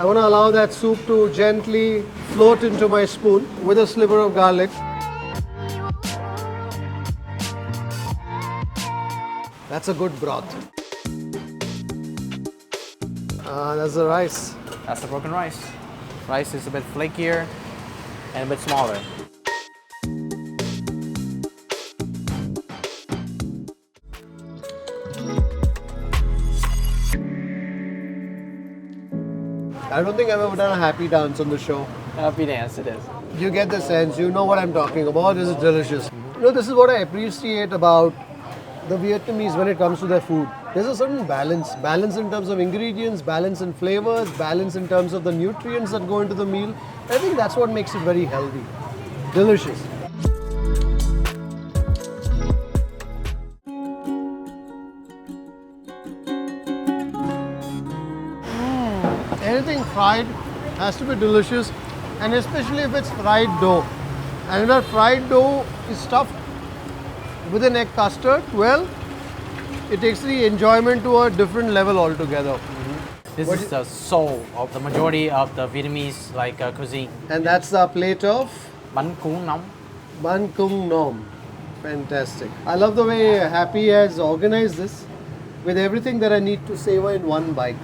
I want to allow that soup to gently float into my spoon with a sliver of garlic. That's a good broth. That's the rice. That's the broken rice. Rice is a bit flakier and a bit smaller. I don't think I've ever done a happy dance on the show. Happy dance it is. You get the sense, you know what I'm talking about. This is delicious. You know, this is what I appreciate about the Vietnamese when it comes to their food. There's a certain balance. Balance in terms of ingredients, balance in flavors, balance in terms of the nutrients that go into the meal. I think that's what makes it very healthy. Delicious. Anything fried has to be delicious, and especially if it's fried dough. And if that fried dough is stuffed with an egg custard, well, it takes the enjoyment to a different level altogether. This is the soul of the majority of the Vietnamese cuisine. And that's our plate of Bánh cuốn nóng. banh Com Tam. Fantastic. I love the way Happy has organized this with everything that I need to savor in one bite.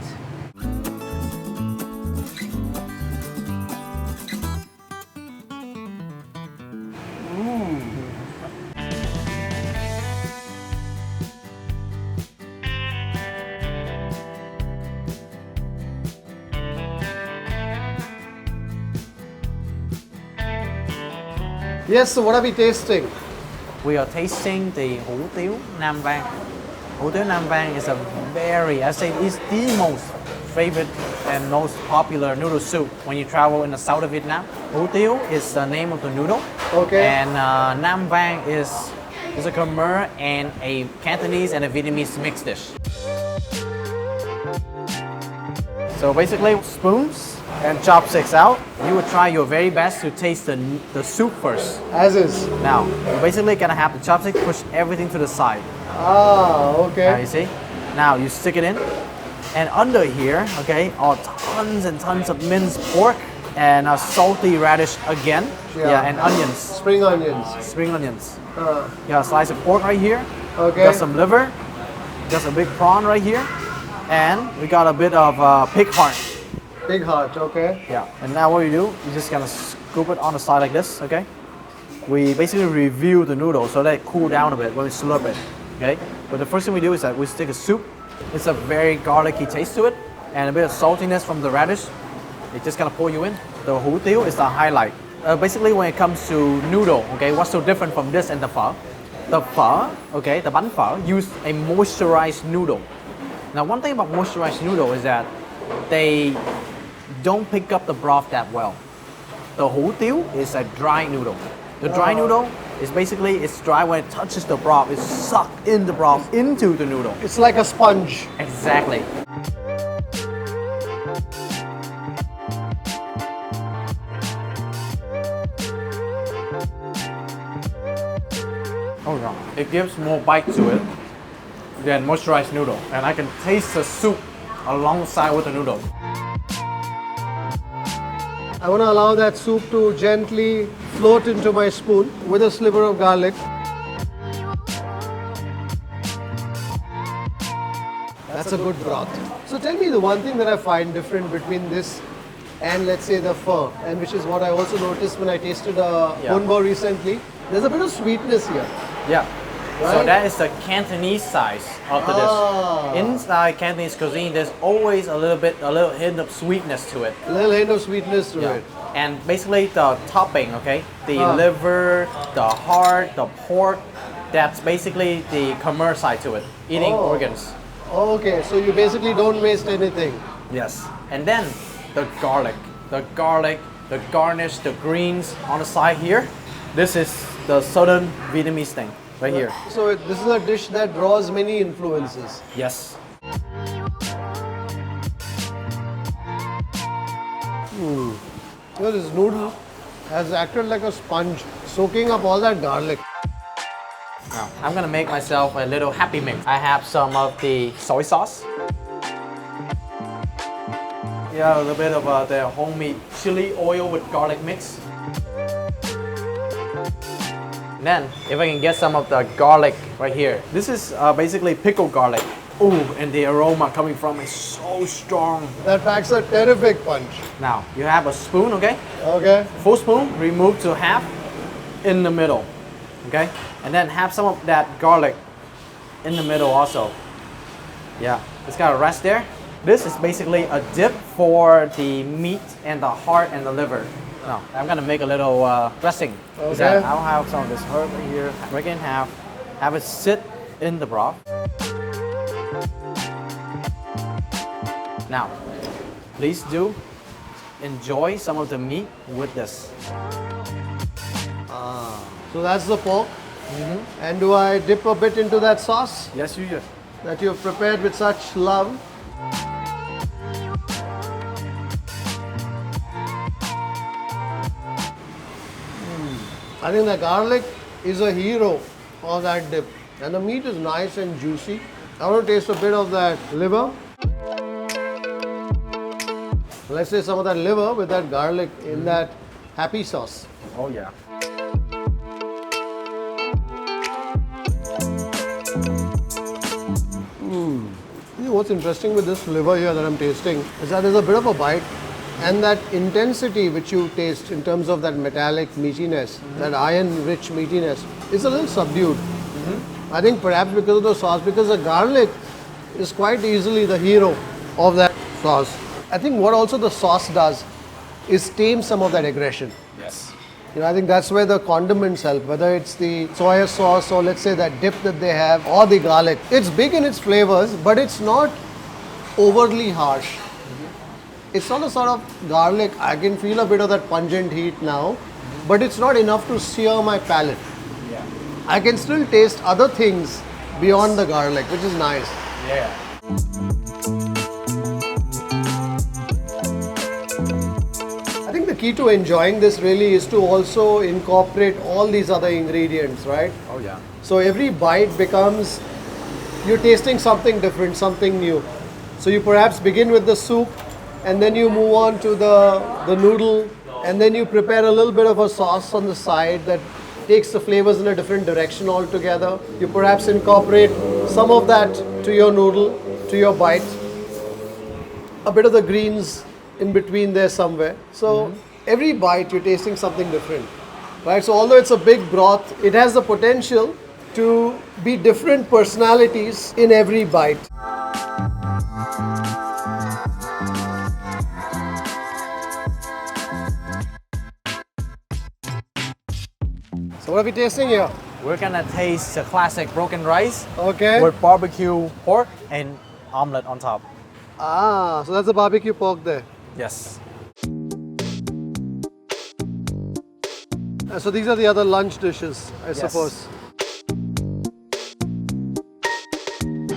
Yes, so what are we tasting? We are tasting the Hu Tieu Nam Vang. Hu Tieu Nam Vang is a I say it's the most favorite and most popular noodle soup when you travel in the south of Vietnam. Hu Tieu is the name of the noodle. Okay. And Nam Vang is a Khmer and a Cantonese and a Vietnamese mixed dish. So basically, spoons and chopsticks out. You would try your very best to taste the soup first. As is. Now, you're basically gonna have the chopstick push everything to the side. Ah, okay. Now you see? Now you stick it in. And under here, okay, are tons and tons of minced pork and a salty radish again. Yeah, and onions. Spring onions. Spring onions. You got a slice of pork right here. Okay. Got some liver. Got some big prawn right here. And we got a bit of pig heart. Pig heart, okay. Yeah, and now what you do, you just gonna scoop it on the side like this, okay? We basically review the noodle so that it cool down a bit when we slurp it, okay? But the first thing we do is that we stick a soup. It's a very garlicky taste to it and a bit of saltiness from the radish. It just gonna pour you in. The Hu Tieu is the highlight. Basically, when it comes to noodle, okay, what's so different from this and the pho? The pho, okay, the banh pho, use a moisturized noodle. Now, one thing about moisturized noodle is that they don't pick up the broth that well. The Hu Tieu is a dry noodle. The dry noodle is basically, it's dry when it touches the broth. It's sucked in the broth into the noodle. It's like a sponge. Exactly. Oh no, it gives more bite to it than moisturized noodle. And I can taste the soup alongside with the noodle. I want to allow that soup to gently float into my spoon with a sliver of garlic. That's a good broth. So tell me the one thing that I find different between this and let's say the pho, and which is what I also noticed when I tasted bun bo recently. There's a bit of sweetness here. Yeah. Right? So that is the Cantonese side of the dish. Inside Cantonese cuisine, there's always a little hint of sweetness to it. A little hint of sweetness to it. And basically the topping, okay, the liver, the heart, the pork, that's basically the Khmer side to it, eating organs. Okay, so you basically don't waste anything. Yes. And then the garlic, the garnish, the greens on the side here. This is the southern Vietnamese thing. Right here. So this is a dish that draws many influences. Yes. You know, this noodle has acted like a sponge, soaking up all that garlic. Now, I'm gonna make myself a little happy mix. I have some of the soy sauce. Yeah, a little bit of their homemade chili oil with garlic mix. And then, if I can get some of the garlic right here. This is basically pickled garlic. Ooh, and the aroma coming from is so strong. That packs a terrific punch. Now, you have a spoon, okay? Okay. Full spoon, remove to half in the middle, okay? And then have some of that garlic in the middle also. Yeah, it's got a rest there. This is basically a dip for the meat and the heart and the liver. Now, I'm gonna make a little dressing. Okay. I'll have some of this herb right here, break it in half, have it sit in the broth. Now, please do enjoy some of the meat with this. So that's the pork. And do I dip a bit into that sauce Yes, you do. that you've prepared with such love? I think the garlic is a hero of that dip. And the meat is nice and juicy. I want to taste a bit of that liver. Let's say some of that liver with that garlic in that happy sauce. Oh yeah. You know, what's interesting with this liver here that I'm tasting is that there's a bit of a bite and that intensity which you taste in terms of that metallic meatiness, that iron-rich meatiness, is a little subdued. I think perhaps because of the sauce, because the garlic is quite easily the hero of that sauce. I think what also the sauce does is tame some of that aggression. Yes. You know, I think that's where the condiments help, whether it's the soy sauce or let's say that dip that they have or the garlic. It's big in its flavors, but it's not overly harsh. It's not a sort of garlic. I can feel a bit of that pungent heat now, but it's not enough to sear my palate. Yeah. I can still taste other things beyond the garlic, which is nice. Yeah. I think the key to enjoying this really is to also incorporate all these other ingredients, right? Oh yeah. So every bite becomes, you're tasting something different, something new. So you perhaps begin with the soup and then you move on to the noodle and then you prepare a little bit of a sauce on the side that takes the flavors in a different direction altogether. You perhaps incorporate some of that to your noodle, to your bite. A bit of the greens in between there somewhere. So every bite you're tasting something different, right? So although it's a big broth, it has the potential to be different personalities in every bite. So what are we tasting here? We're gonna taste the classic broken rice Okay. with barbecue pork and omelette on top. Ah, so that's the barbecue pork there. Yes. So these are the other lunch dishes, I suppose.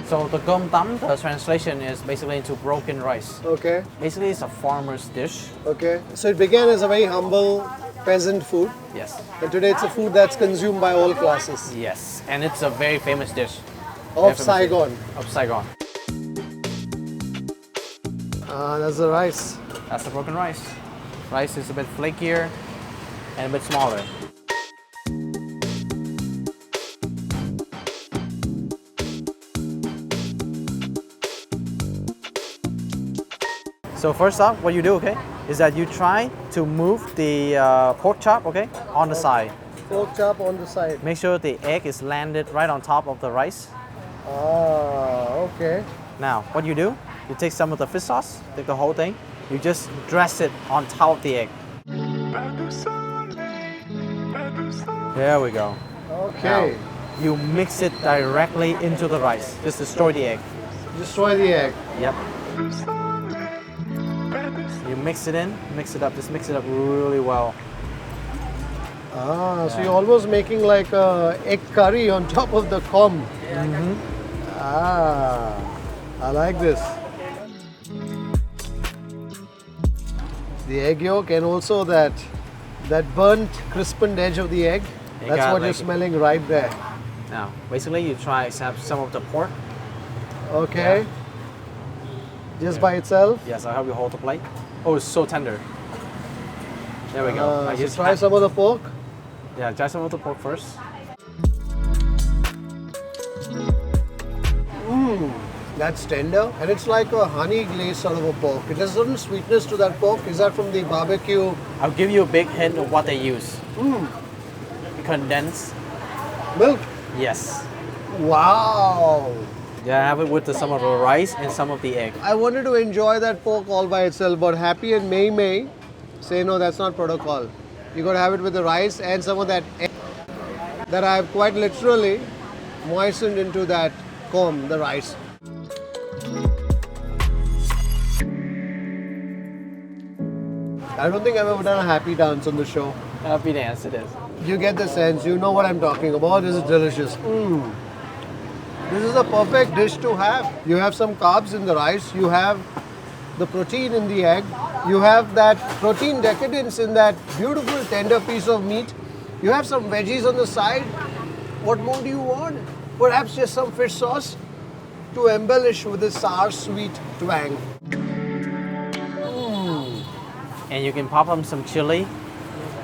So the Com Tam, the translation is basically into broken rice. Okay, Basically, it's a farmer's dish. okay. So it began as a very humble peasant food, Yes. and today it's a food that's consumed by all classes. Yes, and it's a very famous dish. Of Saigon. Of Saigon. Ah, that's the rice. That's the broken rice. Rice is a bit flakier and a bit smaller. So first up, what you do, okay, is that you try to move the pork chop, okay, on the side. Pork chop on the side. Make sure the egg is landed right on top of the rice. Ah, okay. Now, what you do, you take some of the fish sauce, take the whole thing, you just dress it on top of the egg. There we go. Okay. Now, you mix it directly into the rice. Just destroy the egg. Destroy the egg. Yep. You mix it in, mix it up, just mix it up really well. Ah, so you're almost making like a egg curry on top of the com. Ah, I like this. The egg yolk and also that burnt, crispened edge of the egg. You That's got what you're like- smelling right there. Now, basically you try to have some of the pork. Okay. Just by itself. Yes, I'll help you hold the plate. Oh, it's so tender. There we go. I So just try some of the pork. Yeah, try some of the pork first. That's tender, and it's like a honey glaze sort of a pork. It has a certain sweetness to that pork. Is that from the barbecue? I'll give you a big hint of what they use. Condensed. Milk? Yes. Wow! Yeah, I have it with some of the rice and some of the egg. I wanted to enjoy that pork all by itself, but Happy and May say no, that's not protocol. You got to have it with the rice and some of that egg that I've quite literally moistened into that com, the rice. I don't think I've ever done a happy dance on the show. Happy dance it is. You get the sense, you know what I'm talking about. This is delicious. This is a perfect dish to have. You have some carbs in the rice, you have the protein in the egg, you have that protein decadence in that beautiful tender piece of meat, you have some veggies on the side. What more do you want? Perhaps just some fish sauce to embellish with this sour sweet twang. And you can pop on some chili,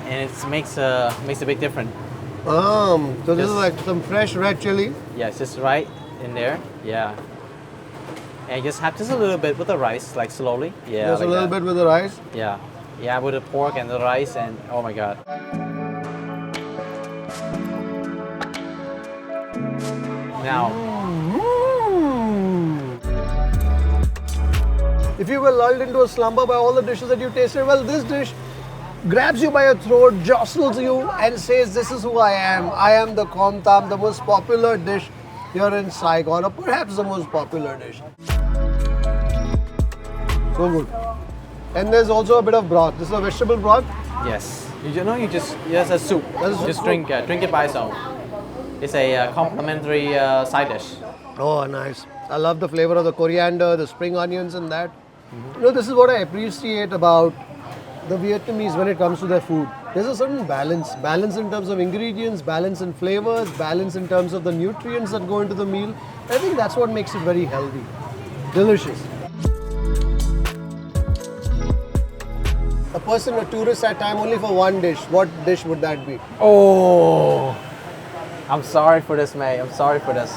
and it makes a big difference. So this is Yes. like some fresh red chili. Yeah, it's just right in there. Yeah. And just have just a little bit with the rice, like slowly. Yeah. Just like a little that. bit with the rice. Yeah. Yeah, with the pork and the rice, and oh my god. Now, If you were lulled into a slumber by all the dishes that you tasted, well, this dish grabs you by your throat, jostles you, and says, "This is who I am. I am the Com Tam, the most popular dish here in Saigon, or perhaps the most popular dish." So good. And there's also a bit of broth. This is a vegetable broth. yes. You just a soup. That's a Just soup. drink it by itself. It's a complimentary side dish. Oh, nice. I love the flavor of the coriander, the spring onions, and that. You know, this is what I appreciate about the Vietnamese when it comes to their food. There's a certain balance. Balance in terms of ingredients, balance in flavors, balance in terms of the nutrients that go into the meal. I think that's what makes it very healthy. Delicious. A person, a tourist, had time only for one dish. What dish would that be? Oh, I'm sorry for this, mate. I'm sorry for this.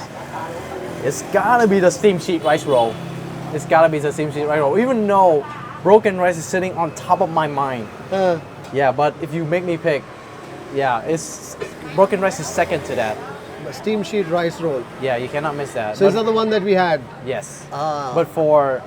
It's gotta be the steamed sheet rice roll. It's gotta be the steamed sheet rice roll. Even though broken rice is sitting on top of my mind. Yeah, but if you make me pick, yeah, it's broken rice is second to that. A steamed sheet rice roll. Yeah, you cannot miss that. So is But- that the one that we had? yes. Ah. But for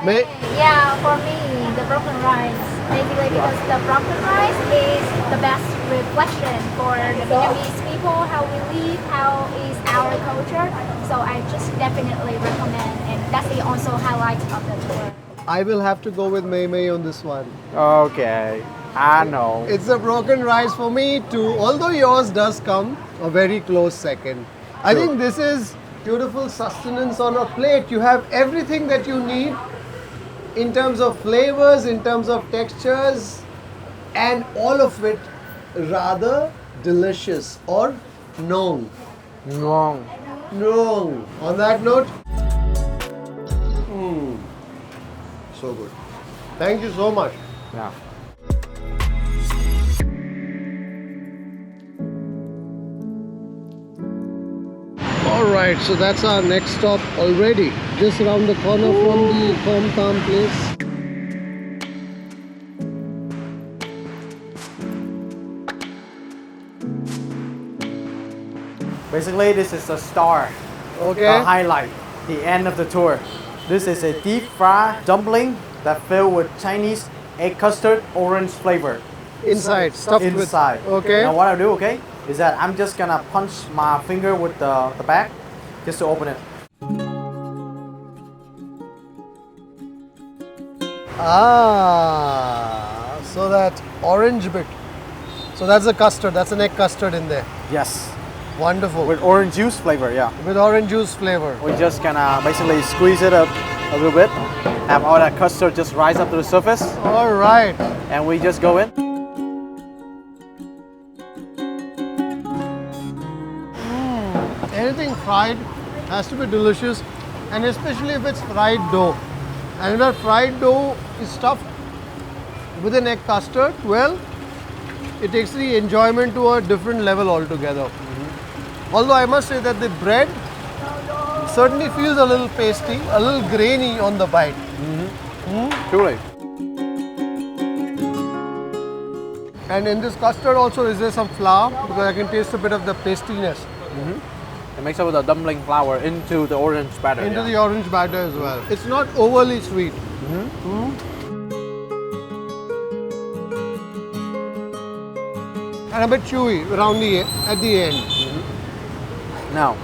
Yeah, for me, the broken rice. Basically, because the broken rice is the best reflection for the Vietnamese people, how we live, how is our culture. So I just definitely recommend, and that's the also highlight of the tour. I will have to go with May on this one. okay, I know. It's a broken rice for me too, although yours does come a very close second. I True. think this is beautiful sustenance on a plate. You have everything that you need in terms of flavors, in terms of textures, and all of it rather delicious or nong. Wrong. Nong. On that note, so good. Thank you so much. Yeah. Alright, so that's our next stop already. Just around the corner from the Com Tam place. Basically, this is the star. Okay. The highlight, the end of the tour. This is a deep fried dumpling that filled with Chinese egg custard orange flavor. Inside, stuffed Inside. with. Okay. Now what I do, okay, is that I'm just gonna punch my finger with the back just to open it. Ah, so that orange bit. So that's a custard, that's an egg custard in there. Yes. Wonderful. With orange juice flavor, yeah. With orange juice flavor. We're just gonna basically squeeze it up a little bit, have all that custard just rise up to the surface, Alright. and we just go in. Anything fried has to be delicious, and especially if it's fried dough. And that fried dough is stuffed with an egg custard. Well, it takes the enjoyment to a different level altogether. Although I must say that the bread certainly feels a little pasty, a little grainy on the bite. Truly. And in this custard also is there some flour, because I can taste a bit of the pastiness It makes up with the dumpling flour into the orange batter. into yeah. the orange batter as well. It's not overly sweet. And a bit chewy around at the end. Now,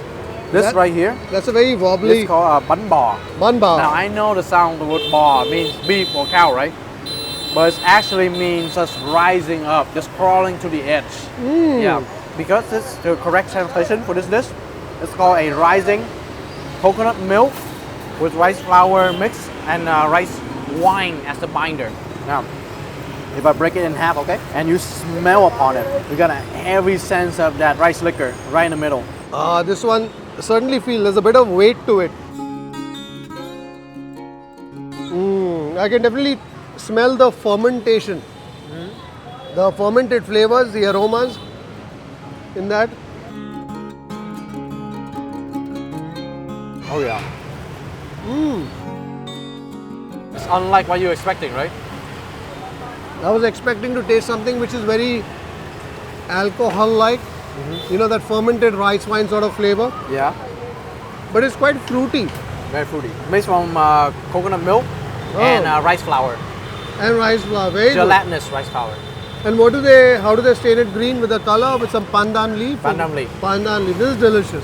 this That- right here, That's a very wobbly it's called banh bò. bun bar. Now I know the sound of the word bò means beef or cow, right? But it actually means just rising up, just crawling to the edge. Yeah, because this the correct translation for this dish. It's called a rising coconut milk with rice flour mix and rice wine as the binder. Now, if I break it in half, okay, and you smell upon it, you got a heavy sense of that rice liquor right in the middle. This one certainly feels there's a bit of weight to it. I can definitely smell the fermentation, the fermented flavors, the aromas in that. Oh yeah. It's unlike what you're expecting, right? I was expecting to taste something which is very alcohol-like, you know, that fermented rice wine sort of flavor, Yeah. but it's quite fruity Very fruity. Made from coconut milk and rice flour. and rice flour. Very good. Gelatinous rice flour. And how do they stain it green with the color with some pandan leaf? Pandan leaf. Pandan leaf. This is delicious.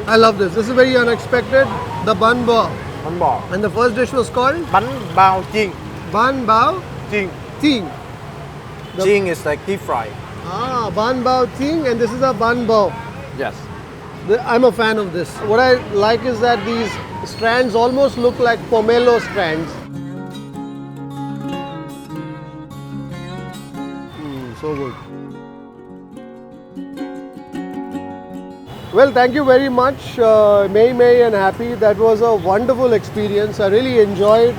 I love this. This is very unexpected. The bun bao. Bánh bò. And the first dish was called Bánh bao chiên. bun bao Chiên. ting. Chiên is like deep fry. Bun bao ting, and this is a bun bao. Yes. I'm a fan of this. What I like is that these strands almost look like pomelo strands. So good. Well, thank you very much, May and Happy. That was a wonderful experience. I really enjoyed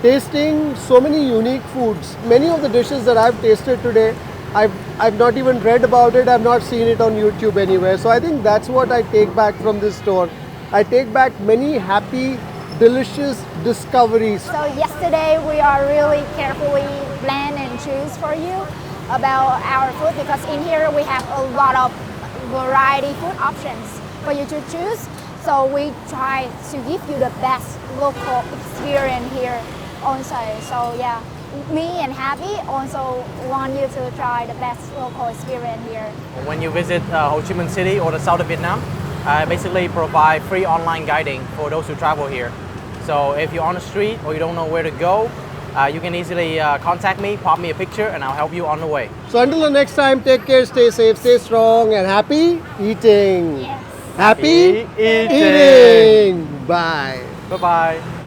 tasting so many unique foods. Many of the dishes that I've tasted today, I've not even read about it. I've not seen it on YouTube anywhere. So I think that's what I take back from this store. I take back many happy, delicious discoveries. So yesterday we are really carefully plan and choose for you about our food, because in here we have a lot of variety food options for you to choose. So we try to give you the best local experience here also. So yeah, me and Happy also want you to try the best local experience here. When you visit Ho Chi Minh City or the south of Vietnam, I basically provide free online guiding for those who travel here. So if you're on the street or you don't know where to go, you can easily contact me, pop me a picture, and I'll help you on the way. So until the next time, take care, stay safe, stay strong, and happy eating. Yes. Happy Happy eating. eating. Bye. Bye-bye.